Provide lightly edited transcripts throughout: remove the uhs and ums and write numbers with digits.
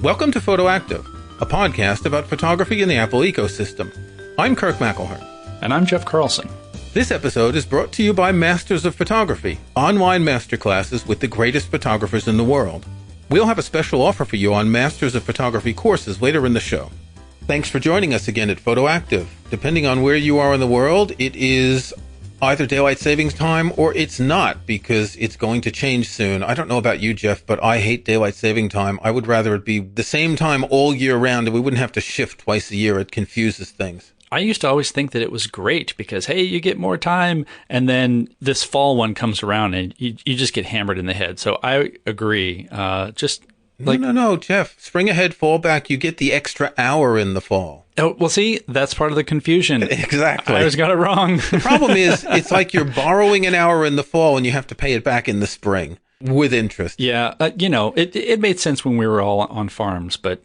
Welcome to Photoactive, a podcast about photography in the Apple ecosystem. I'm Kirk McElhearn. And I'm Jeff Carlson. This episode is brought to you by Masters of Photography, online masterclasses with the greatest photographers in the world. We'll have a special offer for you on Masters of Photography courses later in the show. Thanks for joining us again at Photoactive. Depending on where you are in the world, it is either daylight savings time or it's not, because it's going to change soon. I don't know about you, Jeff, but I hate daylight saving time. I would rather it be the same time all year round and we wouldn't have to shift twice a year. It confuses things. I used to always think that it was great because, hey, you get more time, and then this fall one comes around and you just get hammered in the head. So I agree. No, Jeff. Spring ahead, fall back, you get the extra hour in the fall. Oh, well, see, that's part of the confusion. Exactly. I always got it wrong. The problem is, it's like you're borrowing an hour in the fall and you have to pay it back in the spring with interest. Yeah, it made sense when we were all on farms, but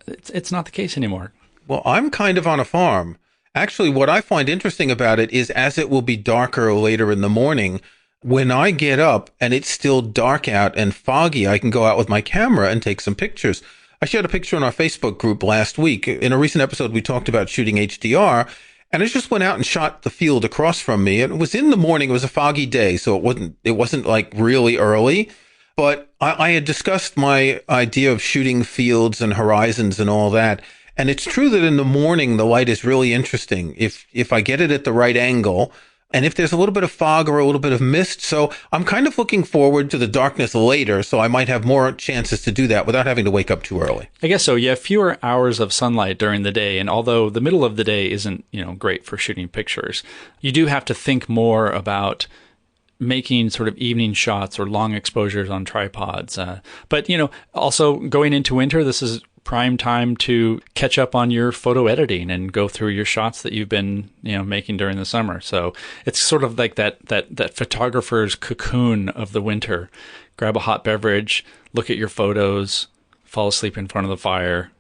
it's not the case anymore. Well, I'm kind of on a farm. Actually, what I find interesting about it is as it will be darker later in the morning, when I get up and it's still dark out and foggy, I can go out with my camera and take some pictures. I shared a picture in our Facebook group last week. In a recent episode, we talked about shooting HDR, and I just went out and shot the field across from me. It was in the morning. It was a foggy day, so it wasn't like really early. But I had discussed my idea of shooting fields and horizons and all that. And it's true that in the morning, the light is really interesting if I get it at the right angle. And if there's a little bit of fog or a little bit of mist. So I'm kind of looking forward to the darkness later. So I might have more chances to do that without having to wake up too early. I guess so. You have fewer hours of sunlight during the day. And although the middle of the day isn't, great for shooting pictures, you do have to think more about making sort of evening shots or long exposures on tripods. But also going into winter, this is prime time to catch up on your photo editing and go through your shots that you've been, making during the summer. So it's sort of like that photographer's cocoon of the winter. Grab a hot beverage, look at your photos, fall asleep in front of the fire.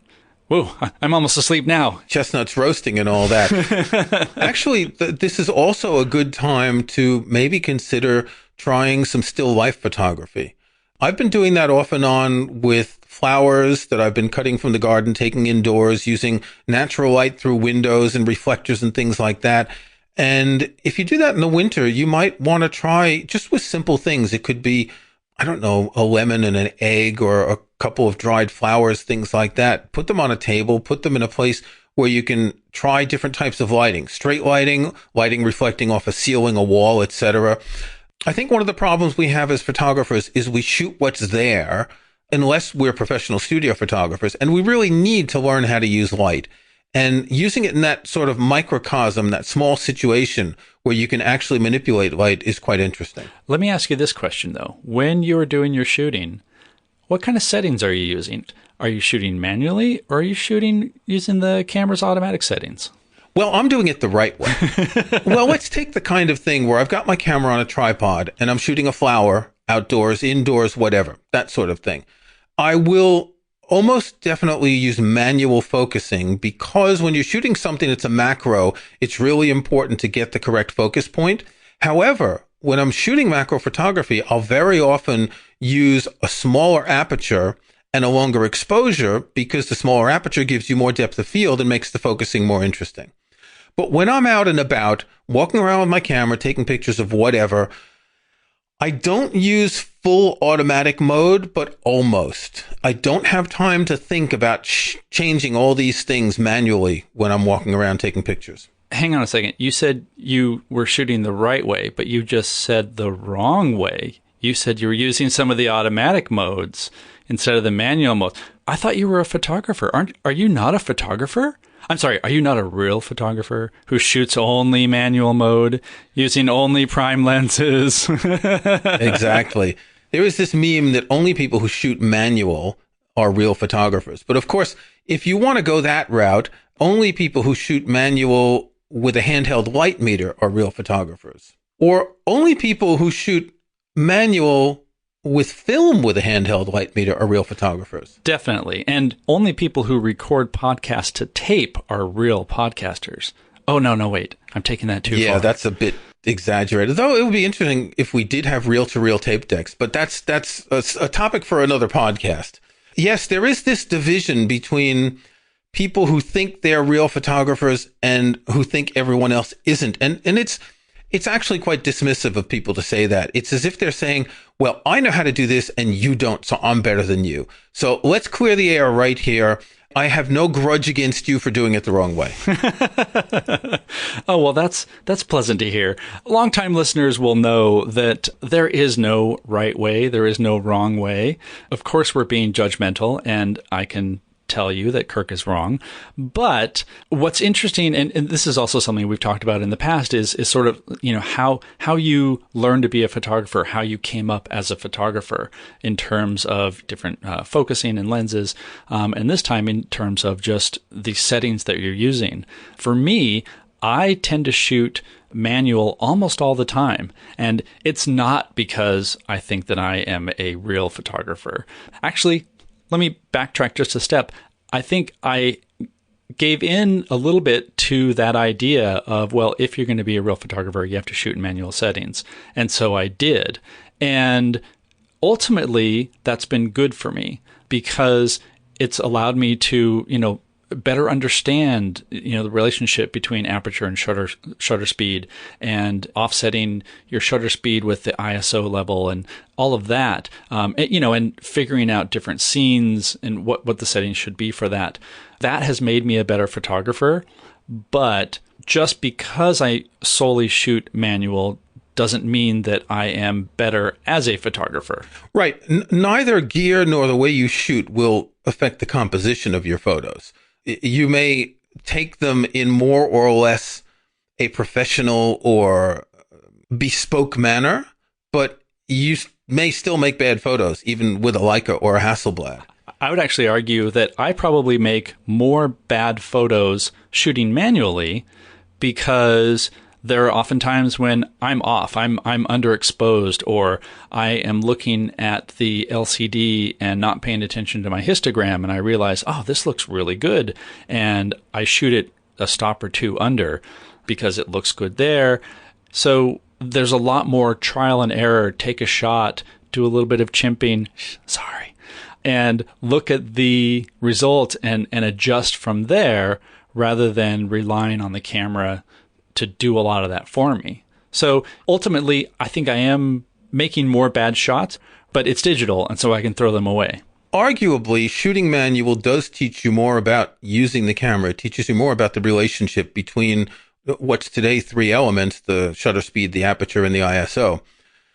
Whoa, I'm almost asleep now. Chestnuts roasting and all that. Actually, this is also a good time to maybe consider trying some still life photography. I've been doing that off and on with flowers that I've been cutting from the garden, taking indoors, using natural light through windows and reflectors and things like that. And if you do that in the winter, you might want to try just with simple things. It could be, a lemon and an egg or a couple of dried flowers, things like that. Put them on a table, put them in a place where you can try different types of lighting, straight lighting reflecting off a ceiling, a wall, etc. I think one of the problems we have as photographers is we shoot what's there unless we're professional studio photographers, and we really need to learn how to use light. And using it in that sort of microcosm, that small situation where you can actually manipulate light is quite interesting. Let me ask you this question, though. When you're doing your shooting, what kind of settings are you using? Are you shooting manually, or are you shooting using the camera's automatic settings? Well, I'm doing it the right way. Well, let's take the kind of thing where I've got my camera on a tripod and I'm shooting a flower outdoors, indoors, whatever, that sort of thing. I will almost definitely use manual focusing because when you're shooting something that's a macro, it's really important to get the correct focus point. However, when I'm shooting macro photography, I'll very often use a smaller aperture and a longer exposure because the smaller aperture gives you more depth of field and makes the focusing more interesting. But when I'm out and about, walking around with my camera, taking pictures of whatever, I don't use full automatic mode, but almost. I don't have time to think about changing all these things manually when I'm walking around taking pictures. Hang on a second. You said you were shooting the right way, but you just said the wrong way. You said you were using some of the automatic modes instead of the manual mode. I thought you were a photographer. Are you not a photographer? I'm sorry, are you not a real photographer who shoots only manual mode, using only prime lenses? Exactly. There is this meme that only people who shoot manual are real photographers. But of course, if you want to go that route, only people who shoot manual with a handheld light meter are real photographers. Or only people who shoot manual with film with a handheld light meter are real photographers. Definitely. And only people who record podcasts to tape are real podcasters. Oh, no, wait. I'm taking that too far. Yeah, that's a bit exaggerated. Though it would be interesting if we did have reel-to-reel tape decks. But that's a topic for another podcast. Yes, there is this division between people who think they're real photographers and who think everyone else isn't. And it's actually quite dismissive of people to say that. It's as if they're saying, well, I know how to do this and you don't, so I'm better than you. So let's clear the air right here. I have no grudge against you for doing it the wrong way. Oh, well, that's pleasant to hear. Longtime listeners will know that there is no right way. There is no wrong way. Of course, we're being judgmental, and I can tell you that Kirk is wrong. But what's interesting, and this is also something we've talked about in the past, is sort of, how you learn to be a photographer, how you came up as a photographer in terms of different focusing and lenses, and this time in terms of just the settings that you're using. For me, I tend to shoot manual almost all the time. And it's not because I think that I am a real photographer. Actually, let me backtrack just a step. I think I gave in a little bit to that idea of, well, if you're going to be a real photographer, you have to shoot in manual settings. And so I did. And ultimately, that's been good for me because it's allowed me to, better understand, the relationship between aperture and shutter speed, and offsetting your shutter speed with the ISO level and all of that, and figuring out different scenes and what the settings should be for that. That has made me a better photographer. But just because I solely shoot manual doesn't mean that I am better as a photographer. Right. Neither gear nor the way you shoot will affect the composition of your photos. You may take them in more or less a professional or bespoke manner, but you may still make bad photos, even with a Leica or a Hasselblad. I would actually argue that I probably make more bad photos shooting manually because there are often times when I'm off, I'm underexposed, or I am looking at the LCD and not paying attention to my histogram, and I realize, oh, this looks really good, and I shoot it a stop or two under because it looks good there. So there's a lot more trial and error, take a shot, do a little bit of chimping, and look at the result and adjust from there rather than relying on the camera to do a lot of that for me. So ultimately, I think I am making more bad shots, but it's digital, and so I can throw them away. Arguably, shooting manual does teach you more about using the camera. It teaches you more about the relationship between what's today 3 elements, the shutter speed, the aperture, and the ISO.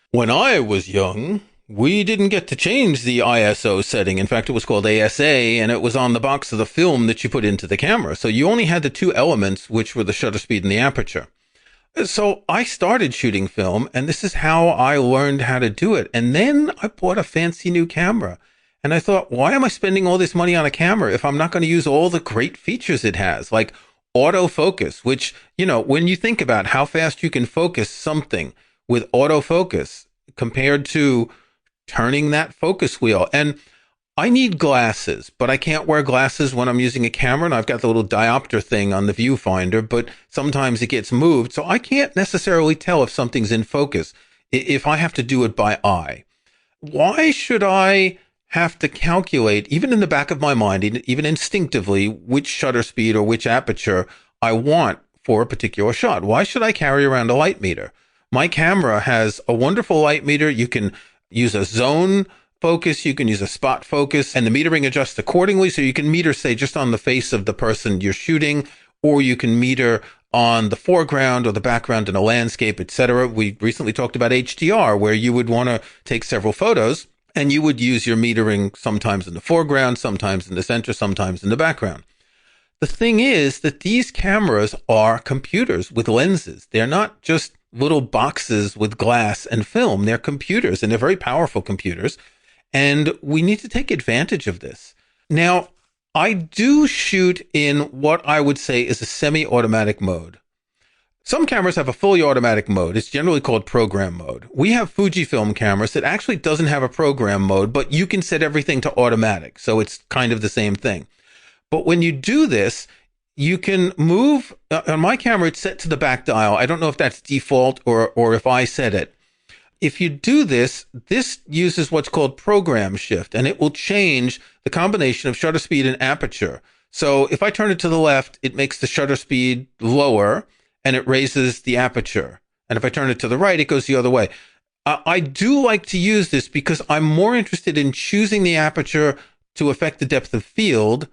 When I was young, we didn't get to change the ISO setting. In fact, it was called ASA, and it was on the box of the film that you put into the camera. So you only had the 2 elements, which were the shutter speed and the aperture. So I started shooting film, and this is how I learned how to do it. And then I bought a fancy new camera. And I thought, why am I spending all this money on a camera if I'm not going to use all the great features it has, like autofocus, which, when you think about how fast you can focus something with autofocus compared to turning that focus wheel. And I need glasses, but I can't wear glasses when I'm using a camera, and I've got the little diopter thing on the viewfinder, but sometimes it gets moved. So I can't necessarily tell if something's in focus if I have to do it by eye. Why should I have to calculate, even in the back of my mind, even instinctively, which shutter speed or which aperture I want for a particular shot? Why should I carry around a light meter? My camera has a wonderful light meter. You can use a zone focus, you can use a spot focus, and the metering adjusts accordingly. So you can meter, say, just on the face of the person you're shooting, or you can meter on the foreground or the background in a landscape, etc. We recently talked about HDR, where you would want to take several photos, and you would use your metering sometimes in the foreground, sometimes in the center, sometimes in the background. The thing is that these cameras are computers with lenses. They're not just little boxes with glass and film. They're computers, and they're very powerful computers. And we need to take advantage of this. Now, I do shoot in what I would say is a semi-automatic mode. Some cameras have a fully automatic mode. It's generally called program mode. We have Fujifilm cameras that actually doesn't have a program mode, but you can set everything to automatic. So it's kind of the same thing. But when you do this, you can move, on my camera, it's set to the back dial. I don't know if that's default or if I set it. if you do this, this uses what's called program shift, and it will change the combination of shutter speed and aperture. So if I turn it to the left, it makes the shutter speed lower and it raises the aperture. And if I turn it to the right, it goes the other way. I do like to use this because I'm more interested in choosing the aperture to affect the depth of field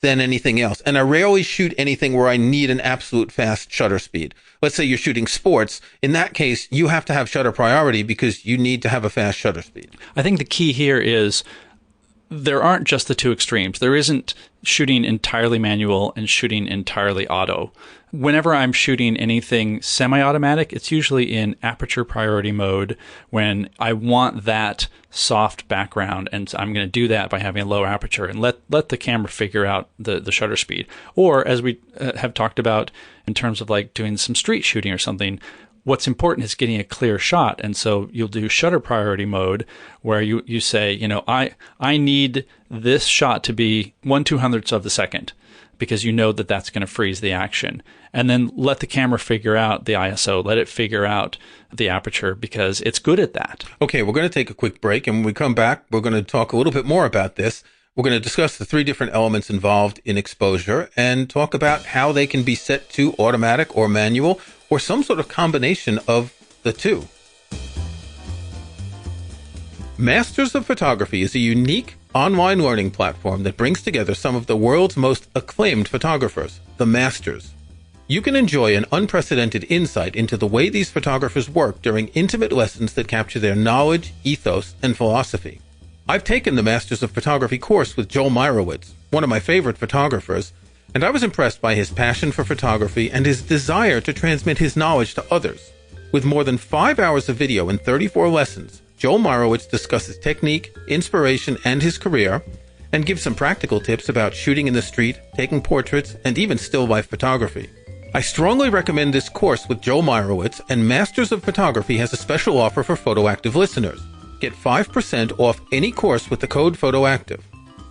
than anything else. And I rarely shoot anything where I need an absolute fast shutter speed. Let's say you're shooting sports. In that case, you have to have shutter priority because you need to have a fast shutter speed. I think the key here is there aren't just the two extremes. There isn't shooting entirely manual and shooting entirely auto. Whenever I'm shooting anything semi-automatic, it's usually in aperture priority mode when I want that soft background, and I'm going to do that by having a low aperture and let the camera figure out the shutter speed. Or as we have talked about in terms of like doing some street shooting or something, what's important is getting a clear shot. And so you'll do shutter priority mode where you say, I need this shot to be 1/200th of the second, because you know that that's going to freeze the action. And then let the camera figure out the ISO, let it figure out the aperture, because it's good at that. Okay, we're going to take a quick break, and when we come back, we're going to talk a little bit more about this. We're going to discuss the 3 different elements involved in exposure and talk about how they can be set to automatic or manual or some sort of combination of the two. Masters of Photography is a unique online learning platform that brings together some of the world's most acclaimed photographers, the masters. You can enjoy an unprecedented insight into the way these photographers work during intimate lessons that capture their knowledge, ethos, and philosophy. I've taken the Masters of Photography course with Joel Meyerowitz, one of my favorite photographers, and I was impressed by his passion for photography and his desire to transmit his knowledge to others. With more than 5 hours of video and 34 lessons, Joel Meyerowitz discusses technique, inspiration, and his career, and gives some practical tips about shooting in the street, taking portraits, and even still life photography. I strongly recommend this course with Joel Meyerowitz, and Masters of Photography has a special offer for PhotoActive listeners. Get 5% off any course with the code PhotoActive.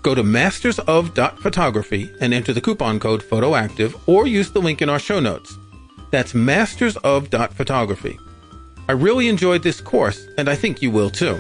Go to mastersof.photography and enter the coupon code PhotoActive, or use the link in our show notes. That's mastersof.photography. I really enjoyed this course, and I think you will too.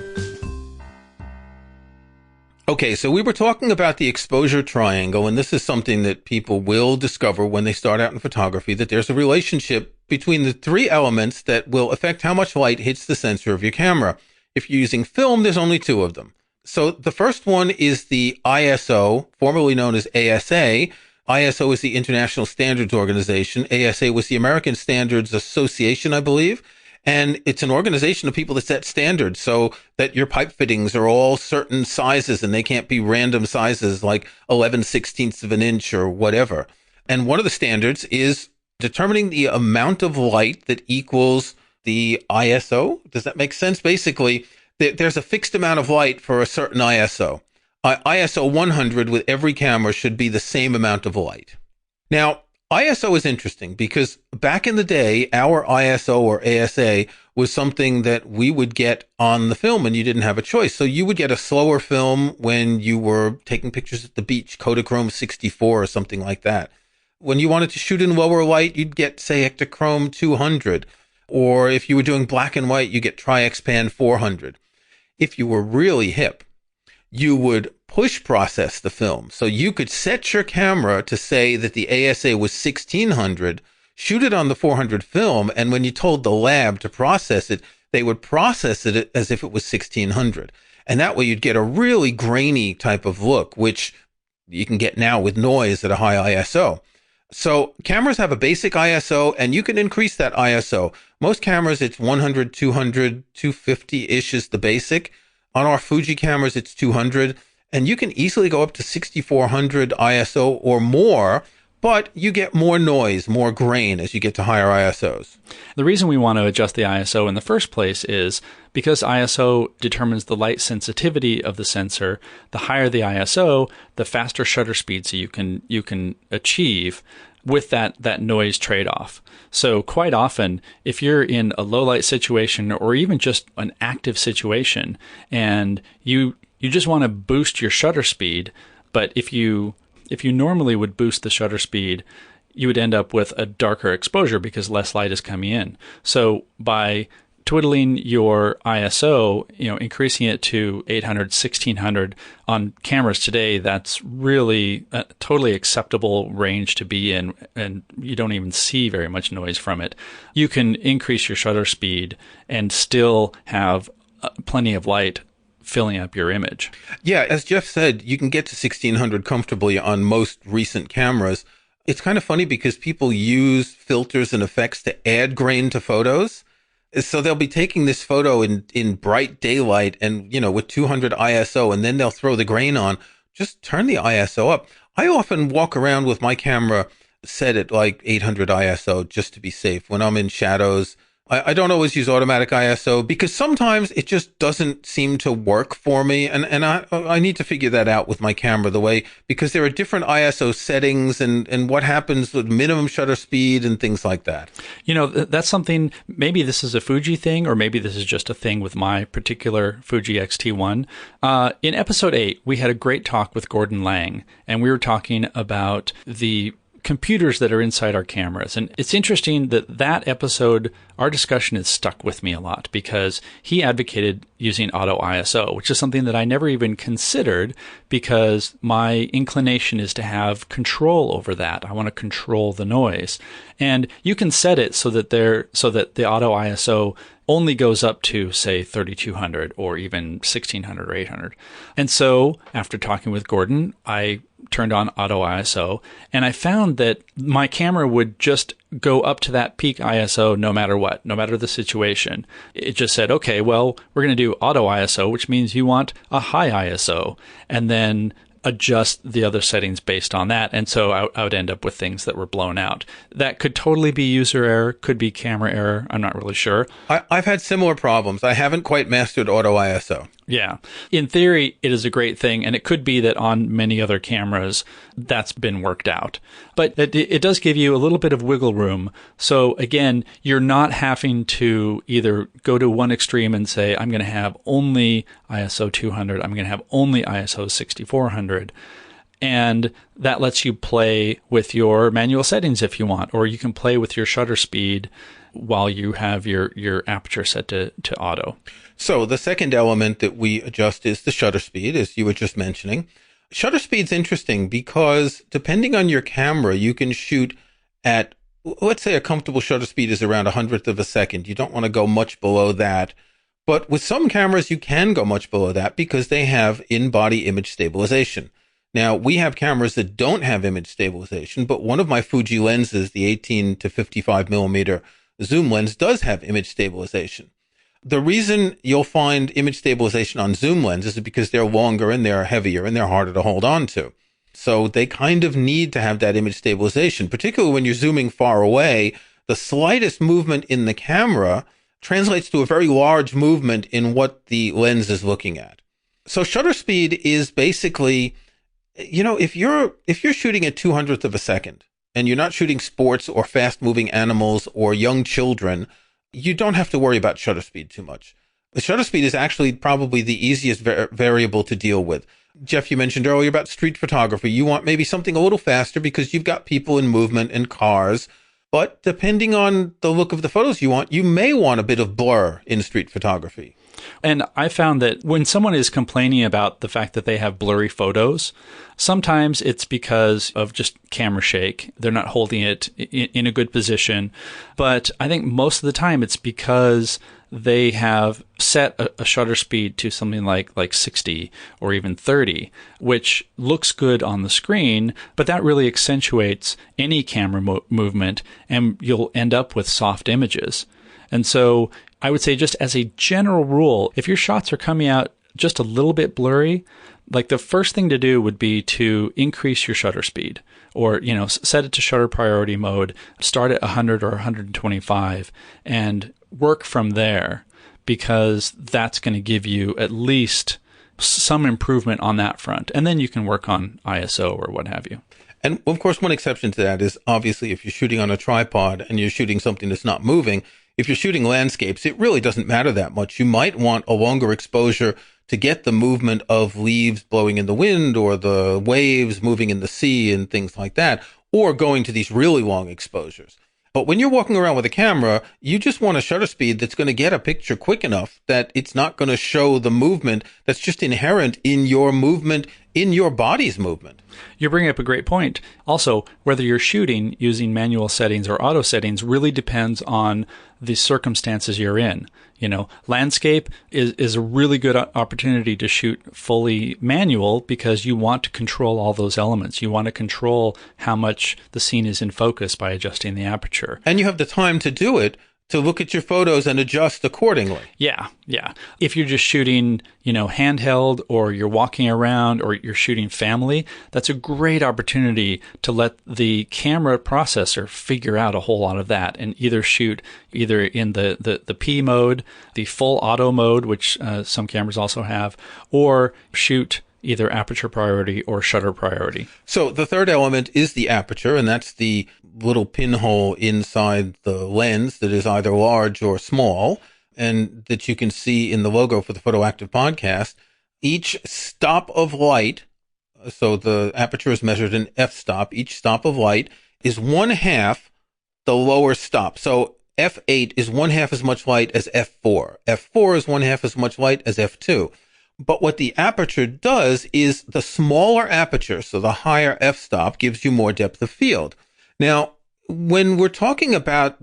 Okay, so we were talking about the exposure triangle, and this is something that people will discover when they start out in photography, that there's a relationship between the 3 elements that will affect how much light hits the sensor of your camera. If you're using film, there's only 2 of them. So the first one is the ISO, formerly known as ASA. ISO is the International Standards Organization. ASA was the American Standards Association, I believe. And it's an organization of people that set standards so that your pipe fittings are all certain sizes and they can't be random sizes like 11/16 of an inch or whatever. And one of the standards is determining the amount of light that equals the ISO. Does that make sense? Basically, there's a fixed amount of light for a certain ISO. ISO 100 with every camera should be the same amount of light. Now, ISO is interesting because back in the day, our ISO or ASA was something that we would get on the film and you didn't have a choice. So you would get a slower film when you were taking pictures at the beach, Kodachrome 64 or something like that. When you wanted to shoot in lower light, you'd get, say, Ektachrome 200. Or if you were doing black and white, you get Tri-Expan 400. If you were really hip, you would push process the film. So you could set your camera to say that the ASA was 1600, shoot it on the 400 film, and when you told the lab to process it, they would process it as if it was 1600. And that way you'd get a really grainy type of look, which you can get now with noise at a high ISO. So cameras have a basic ISO, and you can increase that ISO. Most cameras, it's 100, 200, 250-ish is the basic. On our Fuji cameras, it's 200, and you can easily go up to 6400 ISO or more, but you get more noise, more grain as you get to higher ISOs. The reason we want to adjust the ISO in the first place is because ISO determines the light sensitivity of the sensor. The higher the ISO, the faster shutter speeds you can achieve with that noise trade-off. So quite often, if you're in a low light situation or even just an active situation and you just want to boost your shutter speed, but if you normally would boost the shutter speed, you would end up with a darker exposure because less light is coming in. So by twiddling your ISO, increasing it to 800, 1600 on cameras today, that's really a totally acceptable range to be in, and you don't even see very much noise from it. You can increase your shutter speed and still have plenty of light filling up your image. Yeah, as Jeff said, you can get to 1600 comfortably on most recent cameras. It's kind of funny because people use filters and effects to add grain to photos. So they'll be taking this photo in bright daylight and, with 200 ISO, and then they'll throw the grain on. Just turn the ISO up. I often walk around with my camera set at like 800 ISO just to be safe when I'm in shadows. I don't always use automatic ISO because sometimes it just doesn't seem to work for me. And I need to figure that out with my camera because there are different ISO settings and what happens with minimum shutter speed and things like that. That's something, maybe this is a Fuji thing, or maybe this is just a thing with my particular Fuji X-T1. In episode 8, we had a great talk with Gordon Lang, and we were talking about the computers that are inside our cameras. And it's interesting that episode, our discussion has stuck with me a lot because he advocated using auto ISO, which is something that I never even considered because my inclination is to have control over that. I want to control the noise. And you can set it so that the auto ISO only goes up to, say, 3200 or even 1600 or 800. And so after talking with Gordon, I turned on auto ISO, and I found that my camera would just go up to that peak ISO no matter what, no matter the situation. It just said, okay, well, we're going to do auto ISO, which means you want a high ISO, and then adjust the other settings based on that. And so I would end up with things that were blown out. That could totally be user error, could be camera error. I'm not really sure. I've had similar problems. I haven't quite mastered auto ISO. Yeah. In theory, it is a great thing, and it could be that on many other cameras, that's been worked out. But it does give you a little bit of wiggle room. So again, you're not having to either go to one extreme and say, I'm going to have only ISO 200, I'm going to have only ISO 6400. And that lets you play with your manual settings if you want, or you can play with your shutter speed while you have your aperture set to auto. So the second element that we adjust is the shutter speed, as you were just mentioning. Shutter speed's interesting because depending on your camera, you can shoot at, let's say a comfortable shutter speed is around 100th of a second. You don't want to go much below that. But with some cameras, you can go much below that because they have in-body image stabilization. Now, we have cameras that don't have image stabilization, but one of my Fuji lenses, the 18 to 55 millimeter zoom lens, does have image stabilization. The reason you'll find image stabilization on zoom lenses is because they're longer and they're heavier and they're harder to hold on to. So they kind of need to have that image stabilization, particularly when you're zooming far away. The slightest movement in the camera translates to a very large movement in what the lens is looking at. So shutter speed is basically, if you're shooting at 200th of a second and you're not shooting sports or fast moving animals or young children, you don't have to worry about shutter speed too much. The shutter speed is actually probably the easiest variable to deal with. Jeff, you mentioned earlier about street photography. You want maybe something a little faster because you've got people in movement and cars. But depending on the look of the photos you want, you may want a bit of blur in street photography. And I found that when someone is complaining about the fact that they have blurry photos, sometimes it's because of just camera shake. They're not holding it in a good position. But I think most of the time it's because they have set a shutter speed to something like 60 or even 30, which looks good on the screen, but that really accentuates any camera movement, and you'll end up with soft images. And so I would say, just as a general rule, if your shots are coming out just a little bit blurry, like the first thing to do would be to increase your shutter speed, or, set it to shutter priority mode, start at 100 or 125 and work from there, because that's going to give you at least some improvement on that front. And then you can work on ISO or what have you. And of course, one exception to that is obviously if you're shooting on a tripod and you're shooting something that's not moving. If you're shooting landscapes, it really doesn't matter that much. You might want a longer exposure to get the movement of leaves blowing in the wind or the waves moving in the sea and things like that, or going to these really long exposures. But when you're walking around with a camera, you just want a shutter speed that's going to get a picture quick enough that it's not going to show the movement that's just inherent in your movement, in your body's movement. You're bringing up a great point. Also, whether you're shooting using manual settings or auto settings really depends on the circumstances you're in. Landscape is a really good opportunity to shoot fully manual because you want to control all those elements. You want to control how much the scene is in focus by adjusting the aperture. And you have the time to do it, to look at your photos and adjust accordingly. Yeah. If you're just shooting, handheld, or you're walking around, or you're shooting family, that's a great opportunity to let the camera processor figure out a whole lot of that and either shoot either in the P mode, the full auto mode, which some cameras also have, or shoot either aperture priority or shutter priority. So the third element is the aperture, and that's the little pinhole inside the lens that is either large or small, and that you can see in the logo for the Photoactive podcast. Each stop of light, so the aperture is measured in f-stop, each stop of light is 1/2 the lower stop. So f8 is 1/2 as much light as f4. f4 is 1/2 as much light as f2. But what the aperture does is the smaller aperture, so the higher f-stop, gives you more depth of field. Now, when we're talking about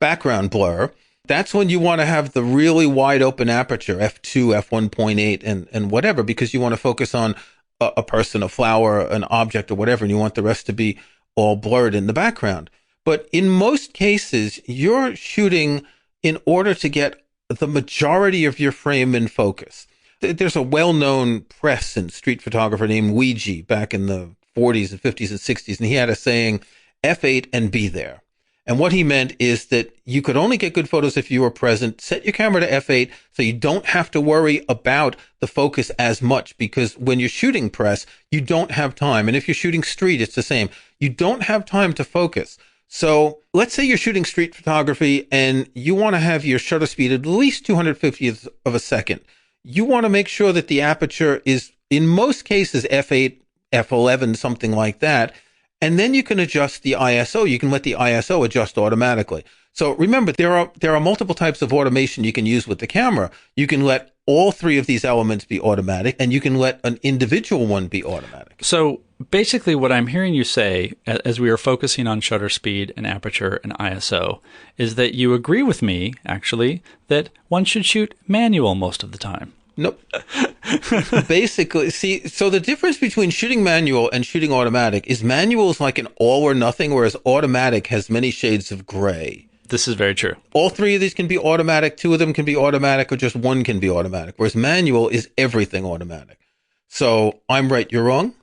background blur, that's when you want to have the really wide open aperture, f2, f1.8, and whatever, because you want to focus on a person, a flower, an object, or whatever, and you want the rest to be all blurred in the background. But in most cases, you're shooting in order to get the majority of your frame in focus. There's a well-known press and street photographer named Ouija back in the 40s and 50s and 60s, and he had a saying, F8 and be there. And what he meant is that you could only get good photos if you were present. Set your camera to f8 so you don't have to worry about the focus as much, because when you're shooting press, you don't have time. And if you're shooting street, it's the same. You don't have time to focus. So let's say you're shooting street photography and you want to have your shutter speed at least 250th of a second. You want to make sure that the aperture is, in most cases, f8, f11, something like that. And then you can adjust the ISO. You can let the ISO adjust automatically. So remember, there are multiple types of automation you can use with the camera. You can let all three of these elements be automatic, and you can let an individual one be automatic. So basically what I'm hearing you say, as we are focusing on shutter speed and aperture and ISO, is that you agree with me, actually, that one should shoot manual most of the time. Nope. Basically, see, so the difference between shooting manual and shooting automatic is manual is like an all or nothing, whereas automatic has many shades of gray. This is very true. All three of these can be automatic. Two of them can be automatic, or just one can be automatic, whereas manual is everything automatic. So I'm right, you're wrong?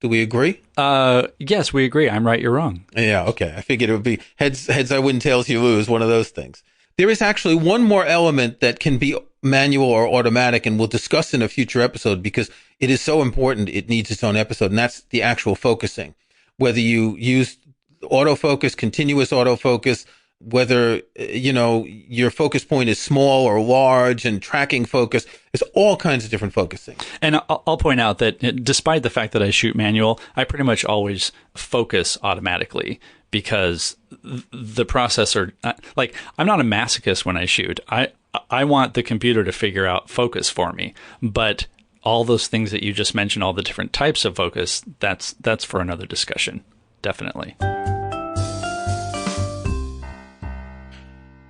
Do we agree? Yes, we agree. I'm right, you're wrong. Yeah, okay. I figured it would be heads I win, tails you lose, one of those things. There is actually one more element that can be manual or automatic, and we'll discuss in a future episode because it is so important it needs its own episode, and that's the actual focusing. Whether you use autofocus, continuous autofocus, whether, your focus point is small or large, and tracking focus, there's all kinds of different focusing. And I'll point out that despite the fact that I shoot manual, I pretty much always focus automatically because the processor, I'm not a masochist when I shoot. I want the computer to figure out focus for me, but all those things that you just mentioned, all the different types of focus, that's for another discussion. Definitely.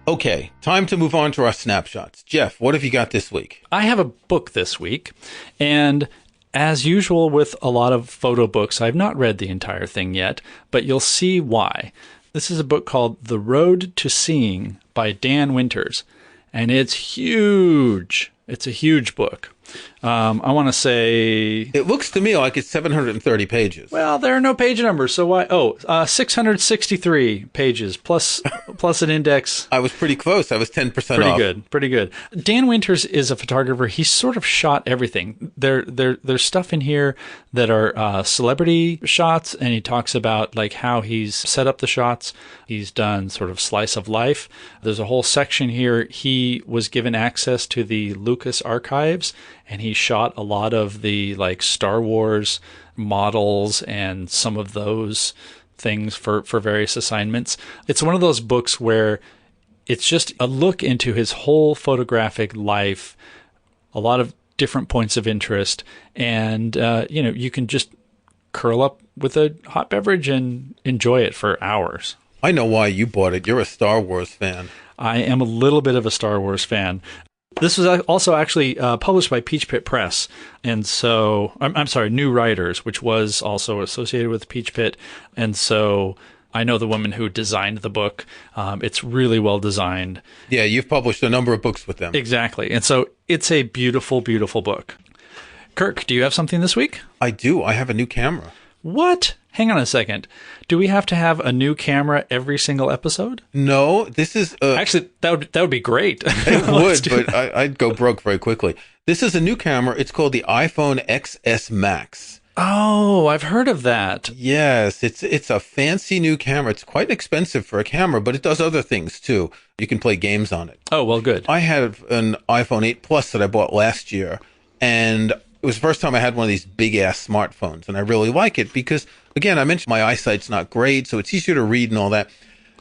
Okay, time to move on to our snapshots. Jeff, what have you got this week? I have a book this week, and as usual with a lot of photo books, I've not read the entire thing yet, but you'll see why. This is a book called The Road to Seeing by Dan Winters, and it's huge. It's a huge book. I want to say... It looks to me like it's 730 pages. Well, there are no page numbers, so why... 663 pages, plus an index. I was pretty close. I was 10% off. Pretty good. Dan Winters is a photographer. He sort of shot everything. There's stuff in here that are celebrity shots, and he talks about how he's set up the shots. He's done sort of slice of life. There's a whole section here. He was given access to the Lucas archives, and he shot a lot of the Star Wars models and some of those things for various assignments. It's one of those books where it's just a look into his whole photographic life, a lot of different points of interest, and you can just curl up with a hot beverage and enjoy it for hours. I know why you bought it. You're a Star Wars fan. I am a little bit of a Star Wars fan. This was also actually published by Peach Pit Press. And so, I'm sorry, New Writers, which was also associated with Peach Pit. And so I know the woman who designed the book. It's really well designed. Yeah, you've published a number of books with them. Exactly. And so it's a beautiful, beautiful book. Kirk, do you have something this week? I do. I have a new camera. What? Hang on a second. Do we have to have a new camera every single episode? No, this is... Actually, that would be great. It would, but I'd go broke very quickly. This is a new camera. It's called the iPhone XS Max. Oh, I've heard of that. Yes, it's a fancy new camera. It's quite expensive for a camera, but it does other things too. You can play games on it. Oh, well, good. I have an iPhone 8 Plus that I bought last year, and it was the first time I had one of these big-ass smartphones, and I really like it because, again, I mentioned my eyesight's not great, so it's easier to read and all that.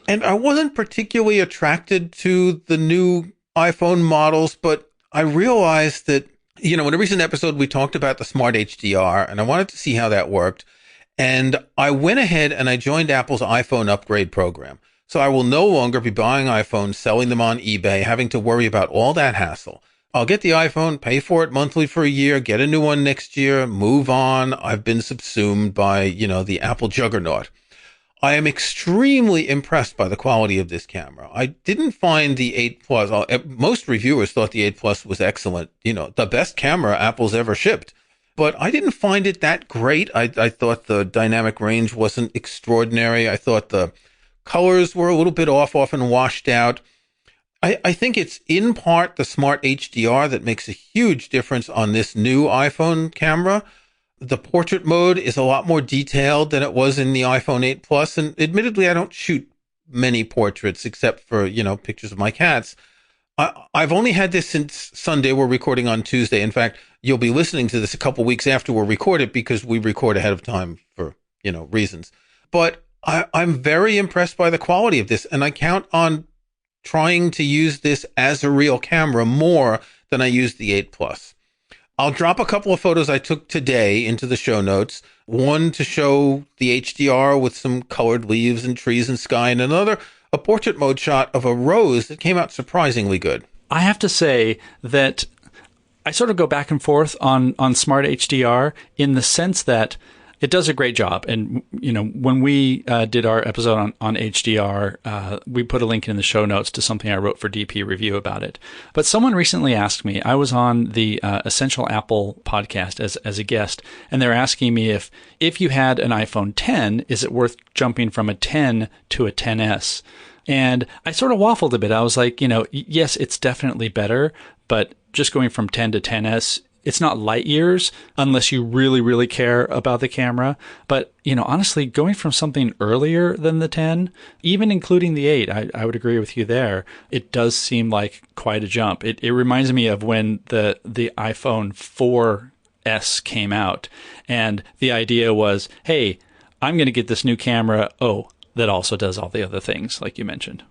And I wasn't particularly attracted to the new iPhone models, but I realized that, in a recent episode, we talked about the Smart HDR, and I wanted to see how that worked. And I went ahead and I joined Apple's iPhone upgrade program. So I will no longer be buying iPhones, selling them on eBay, having to worry about all that hassle. I'll get the iPhone, pay for it monthly for a year, get a new one next year, move on. I've been subsumed by, the Apple juggernaut. I am extremely impressed by the quality of this camera. I didn't find the 8 Plus. Most reviewers thought the 8 Plus was excellent. The best camera Apple's ever shipped. But I didn't find it that great. I thought the dynamic range wasn't extraordinary. I thought the colors were a little bit off, often washed out. I think it's in part the Smart HDR that makes a huge difference on this new iPhone camera. The portrait mode is a lot more detailed than it was in the iPhone 8 Plus. And admittedly, I don't shoot many portraits except for, pictures of my cats. I've only had this since Sunday. We're recording on Tuesday. In fact, you'll be listening to this a couple weeks after we record it because we record ahead of time for, reasons. But I'm very impressed by the quality of this. And I count on trying to use this as a real camera more than I used the 8 Plus. I'll drop a couple of photos I took today into the show notes. One to show the HDR with some colored leaves and trees and sky, and another, a portrait mode shot of a rose that came out surprisingly good. I have to say that I sort of go back and forth on Smart HDR in the sense that it does a great job. And, when we did our episode on HDR, we put a link in the show notes to something I wrote for DP Review about it. But someone recently asked me, I was on the Essential Apple podcast as a guest, and they're asking me if you had an iPhone 10, is it worth jumping from a 10 to a 10S? And I sort of waffled a bit. I was like, yes, it's definitely better, but just going from 10 to 10S, it's not light years unless you really, really care about the camera. But, honestly, going from something earlier than the 10, even including the 8, I would agree with you there. It does seem like quite a jump. It reminds me of when the iPhone 4S came out. And the idea was, hey, I'm going to get this new camera. Oh, that also does all the other things like you mentioned.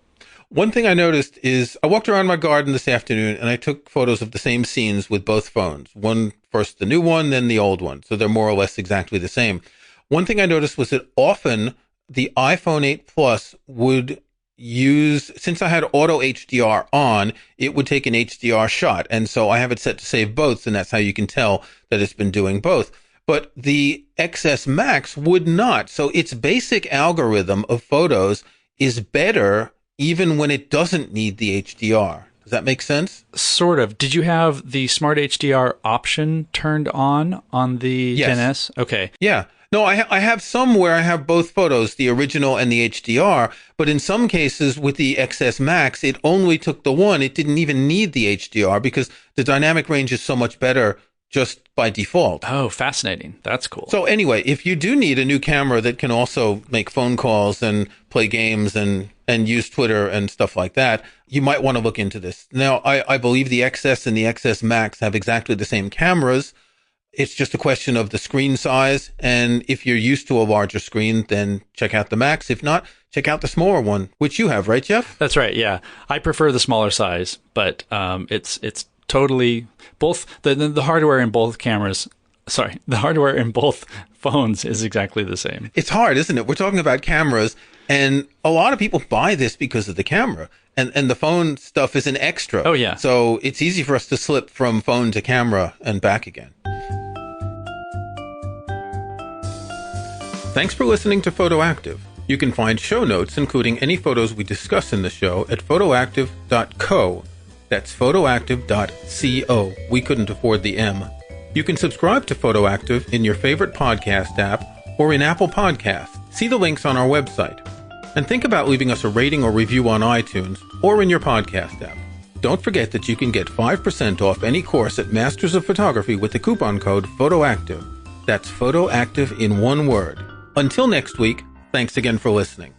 One thing I noticed is I walked around my garden this afternoon and I took photos of the same scenes with both phones. One first the new one, then the old one. So they're more or less exactly the same. One thing I noticed was that often the iPhone 8 Plus would use, since I had auto HDR on, it would take an HDR shot. And so I have it set to save both, and that's how you can tell that it's been doing both. But the XS Max would not. So its basic algorithm of photos is better even when it doesn't need the HDR. Does that make sense? Sort of. Did you have the Smart HDR option turned on the Yes. 10S? Okay. Yeah. No, I have some where I have both photos, the original and the HDR, but in some cases with the XS Max, it only took the one. It didn't even need the HDR because the dynamic range is so much better just by default. Oh, fascinating. That's cool. So anyway, if you do need a new camera that can also make phone calls and play games and use Twitter and stuff like that, you might want to look into this. Now, I believe the XS and the XS Max have exactly the same cameras. It's just a question of the screen size. And if you're used to a larger screen, then check out the Max. If not, check out the smaller one, which you have, right, Jeff? That's right. Yeah. I prefer the smaller size, but it's totally both the hardware in both cameras. Sorry, the hardware in both phones is exactly the same. It's hard, isn't it? We're talking about cameras, and a lot of people buy this because of the camera, and the phone stuff is an extra. Oh, yeah. So it's easy for us to slip from phone to camera and back again. Thanks for listening to Photoactive. You can find show notes, including any photos we discuss in the show, at photoactive.co. That's photoactive.co. We couldn't afford the M. You can subscribe to Photoactive in your favorite podcast app or in Apple Podcasts. See the links on our website. And think about leaving us a rating or review on iTunes or in your podcast app. Don't forget that you can get 5% off any course at Masters of Photography with the coupon code PHOTOACTIVE. That's PHOTOACTIVE in one word. Until next week, thanks again for listening.